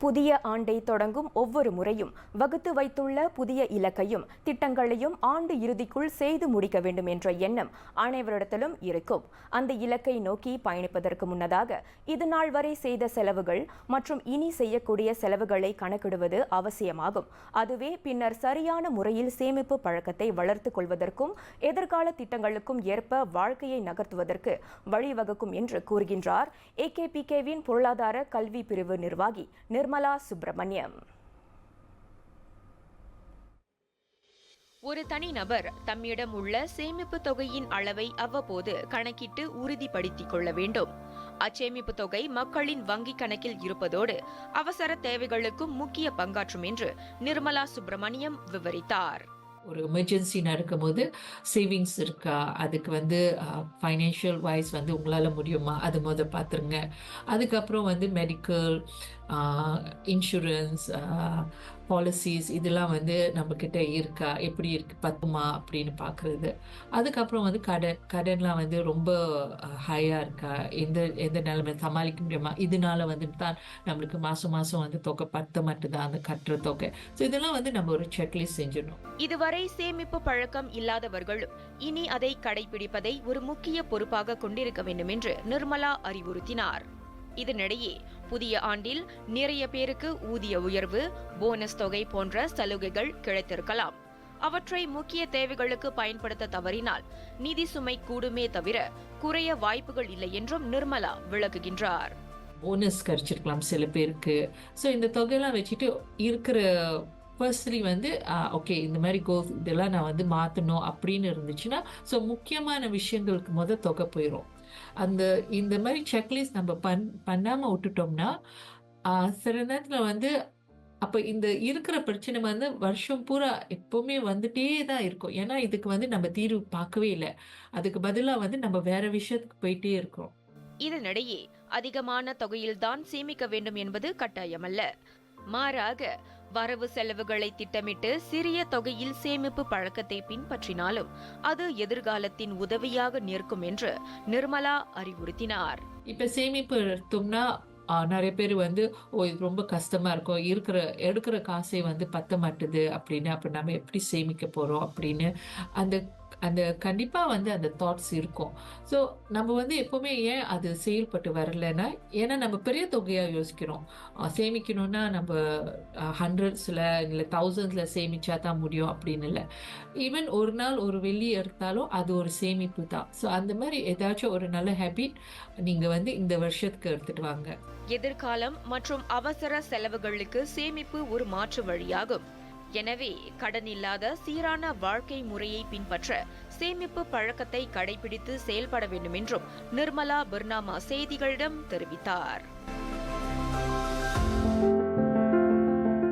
புதிய ஆண்டை தொடங்கும் ஒவ்வொரு முறையும் வகுத்து வைத்துள்ள புதிய இலக்கையும் திட்டங்களையும் ஆண்டு இறுதிக்குள் செய்து முடிக்க வேண்டும் என்ற எண்ணம் அனைவரிடத்திலும் இருக்கும். அந்த இலக்கை நோக்கி பயணிப்பதற்கு முன்னதாக இது நாள் வரை செய்த செலவுகள் மற்றும் இனி செய்யக்கூடிய செலவுகளை கணக்கிடுவது அவசியமாகும். அதுவே பின்னர் சரியான முறையில் சேமிப்பு பழக்கத்தை வளர்த்துக் கொள்வதற்கும் எதிர்கால திட்டங்களுக்கும் ஏற்ப வாழ்க்கையை நகர்த்துவதற்கு வழிவகுக்கும் என்று கூறுகின்றார் AKPKவின் பொருளாதார கல்வி பிரிவு நிர்வாகி நிர்மலா சுப்பிரமணியம். ஒரு தனிநபர் தம்மிடம் உள்ள சேமிப்பு தொகையின் அளவை அவ்வப்போது கணக்கிட்டு உறுதிப்படுத்திக் கொள்ள வேண்டும். அச்சேமிப்பு தொகை மக்களின் வங்கிக் கணக்கில் இருப்பதோடு அவசர தேவைகளுக்கும் முக்கிய பங்காற்றும் என்று நிர்மலா சுப்பிரமணியம் விவரித்தார். ஒரு எமர்ஜென்சி நடக்கும்போது சேவிங்ஸ் இருக்கா, அதுக்கு ஃபைனான்ஷியல் வைஸ் உங்களால் முடியுமா, அது பார்த்துருங்க. அதுக்கப்புறம் மெடிக்கல், இன்சூரன்ஸ், பாலிசிஸ் இதெல்லாம் நம்மக்கிட்ட இருக்கா, எப்படி இருக்கு, பத்துமா அப்படின்னு பார்க்குறது. அதுக்கப்புறம் கடன்லாம் ரொம்ப ஹையாக இருக்கா, எந்த நிலைமை சமாளிக்க முடியுமா, இதனால தான் நம்மளுக்கு மாதம் தொகை பத்த மட்டும்தான் அந்த கட்டுற தொகை. ஸோ இதெல்லாம் நம்ம ஒரு செக்லிஸ்ட் செஞ்சிடணும். இதுவரை சேமிப்பு பழக்கம் இல்லாதவர்களும் இனி அதை கடைபிடிப்பதை ஒரு முக்கிய பொறுப்பாக கொண்டிருக்க வேண்டும் என்று நிர்மலா அறிவுறுத்தினார். இதனிடையே புதிய ஆண்டில் நிறைய பேருக்கு ஊதிய உயர்வு, போனஸ் தொகை போன்ற சலுகைகள் கிடைத்திருக்கலாம். அவற்றை முக்கிய தேவைகளுக்கு பயன்படுத்த தவறினால் நிதி சுமை கூடுமே தவிர குறைய வாய்ப்புகள் இல்லை என்றும் நிர்மலா விளக்குகின்றார். போனஸ் கிடைச்சிருக்கலாம் சில பேருக்கு. ஸோ இந்த தொகையெல்லாம் வச்சுட்டு இருக்கிற ஃபர்ஸ்ட்லி ஓகே இந்த மாதிரி இதெல்லாம் நான் மாற்றணும் அப்படின்னு இருந்துச்சுன்னா, ஸோ முக்கியமான விஷயங்களுக்கு தொகை போயிடும். இந்த மாதிரி செக்லிஸ்ட் நம்ம பண்ணாமல் விட்டுட்டோம்னா சில நேரத்தில் அப்போ இந்த இருக்கிற பிரச்சனை வருஷம் பூரா எப்பவுமே வந்துட்டே தான் இருக்கும். ஏன்னா இதுக்கு நம்ம தீர்வு பார்க்கவே இல்லை. அதுக்கு பதிலாக நம்ம வேற விஷயத்துக்கு போயிட்டே இருக்கிறோம். இதனிடையே அதிகமான தொகையில்தான் சேமிக்க வேண்டும் என்பது கட்டாயமல்ல. மாறாக வரவு செலவுகளை திட்டமிட்டு சிறிய தொகையில் சேமிப்பு பழக்கத்தை பின்பற்றினாலும் அது எதிர்காலத்தின் உதவியாக நிற்கும் என்று நிர்மலா அறிவுறுத்தினார். இப்ப சேமிப்பு எடுத்தோம்னா நிறைய பேர் இது ரொம்ப கஷ்டமா இருக்கும், எடுக்கிற காசை பத்த மாட்டுது அப்படின்னு, அப்ப நம்ம எப்படி சேமிக்க போறோம் அப்படின்னு அந்த கண்டிப்பா அந்த தாட்ஸ் இருக்கும். ஸோ நம்ம எப்பவுமே ஏன் அது செயல்பட்டு வரலன்னா, ஏன்னா நம்ம பெரிய தொகையா யோசிக்கிறோம். சேமிக்கணும்னா நம்ம ஹண்ட்ரட்ஸ்ல இல்லை தௌசண்ட்ஸ்ல சேமிச்சா தான் முடியும் அப்படின்னு இல்லை. ஈவன் ஒரு நாள் ஒரு வெள்ளி எடுத்தாலும் அது ஒரு சேமிப்பு தான். ஸோ அந்த மாதிரி ஏதாச்சும் ஒரு நல்ல ஹேபிட் நீங்க இந்த வருஷத்துக்கு எடுத்துட்டு வாங்க. எதிர்காலம் மற்றும் அவசர செலவுகளுக்கு சேமிப்பு ஒரு மாற்று வழியாகும். எனவே கடன் இல்லாத சீரான வாழ்க்கை முறையை பின்பற்ற சேமிப்பு பழக்கத்தை கடைபிடித்து செயல்பட வேண்டும் என்றும் நிர்மலா பர்னாமா செய்திகளிடம் தெரிவித்தார்.